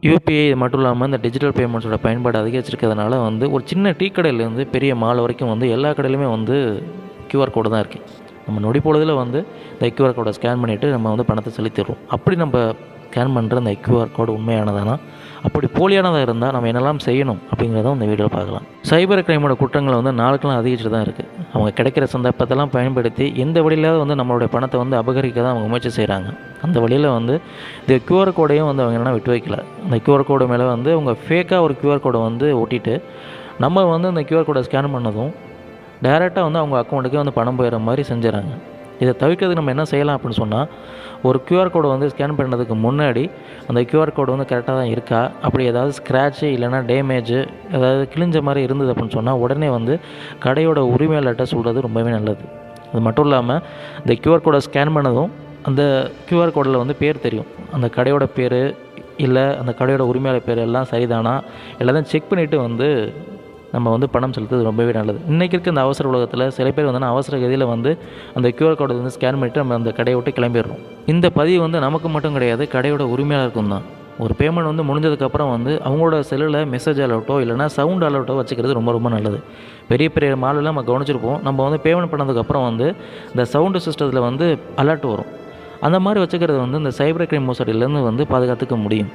UPI இது மட்டும் இல்லாமல் இந்த டிஜிட்டல் பேமெண்ட்ஸோட பயன்பாடு அதிகரிச்சிருக்கிறதுனால வந்து ஒரு சின்ன டீ கடையிலேருந்து பெரிய மால் வரைக்கும் வந்து எல்லா கடையிலுமே வந்து கியூஆர் கோடு தான் இருக்குது. நம்ம நொடி பொழுதில் வந்து இந்த கியூஆர் கோடை ஸ்கேன் பண்ணிவிட்டு நம்ம வந்து பணத்தை செலுத்திடுறோம். அப்படி நம்ம ஸ்கேன் பண்ணுற இந்த கியூஆர் கோடு உண்மையானதானா, அப்படி போலியானதாக இருந்தால் நம்ம என்னெல்லாம் செய்யணும் அப்படிங்கிறத இந்த வீடியோவில் பார்க்கலாம். சைபர் கிரைமோட குற்றங்கள் வந்து நாளுக்கு நாள் அதிகரிச்சுட்டு தான் இருக்குது. அவங்க கிடைக்கிற சந்தர்ப்பத்தெல்லாம் பயன்படுத்தி எந்த வழியிலாவது வந்து நம்மளுடைய பணத்தை வந்து அபகரிக்க தான் அவங்க முயற்சி செய்கிறாங்க. அந்த வழியில் வந்து இந்த கியூஆர் கோடையும் வந்து அவங்க என்னென்னா விட்டு வைக்கல. அந்த கியூஆர் கோடு மேலே வந்து அவங்க ஃபேக்காக ஒரு கியூஆர் கோடை வந்து ஒட்டிட்டு நம்ம வந்து அந்த கியூஆர் கோடை ஸ்கேன் பண்ணதும் டைரெக்டாக வந்து அவங்க அக்கௌண்ட்டுக்கே வந்து பணம் போயிடுற மாதிரி செஞ்சுறாங்க. இதை தவிர்க்கிறதுக்கு நம்ம என்ன செய்யலாம் அப்படின்னு சொன்னால், ஒரு கியூஆர் கோடை வந்து ஸ்கேன் பண்ணுறதுக்கு முன்னாடி அந்த கியூஆர் கோடு வந்து கரெக்டாக தான் இருக்கா, அப்படி ஏதாவது ஸ்க்ராட்சு இல்லைனா டேமேஜு ஏதாவது கிழிஞ்ச மாதிரி இருந்தது அப்படின்னு சொன்னால் உடனே வந்து கடையோட உரிமையாளர்கிட்ட சொல்கிறது ரொம்பவே நல்லது. அது மட்டும் இல்லாமல் இந்த கியூஆர் கோடை ஸ்கேன் பண்ணதும் அந்த கியூஆர் கோடில் வந்து பேர் தெரியும். அந்த கடையோட பேர் இல்லை அந்த கடையோட உரிமையாளர் பேர் எல்லாம் சரிதானா எல்லாத்தையும் செக் பண்ணிவிட்டு வந்து நம்ம வந்து பணம் செலுத்துறது ரொம்பவே நல்லது. இன்றைக்கி இருக்க இந்த அவசர உலகத்தில் சில பேர் வந்து அவசர கதியில் வந்து அந்த கியூஆர் கோடை வந்து ஸ்கேன் பண்ணிவிட்டு நம்ம அந்த கடையை விட்டு கிளம்பிடுறோம். இந்த பதிவு வந்து நமக்கு மட்டும் கிடையாது, கடையோட உரிமையாளருக்கும் தான். ஒரு பேமெண்ட் வந்து முடிஞ்சதுக்கப்புறம் வந்து அவங்களோட செல்லில் மெசேஜ் அலர்ட்டோ இல்லைனா சவுண்ட் அலர்ட்டோ வச்சுக்கிறது ரொம்ப ரொம்ப நல்லது. பெரிய பெரிய மாலில் நம்ம கவனிச்சிருப்போம், நம்ம வந்து பேமெண்ட் பண்ணதுக்கப்புறம் வந்து இந்த சவுண்டு சிஸ்டத்தில் வந்து அலர்ட் வரும். அந்த மாதிரி வச்சுக்கிறது வந்து இந்த சைபர் கிரைம் மோசடியிலேருந்து வந்து பாதுகாத்துக்க முடியும்.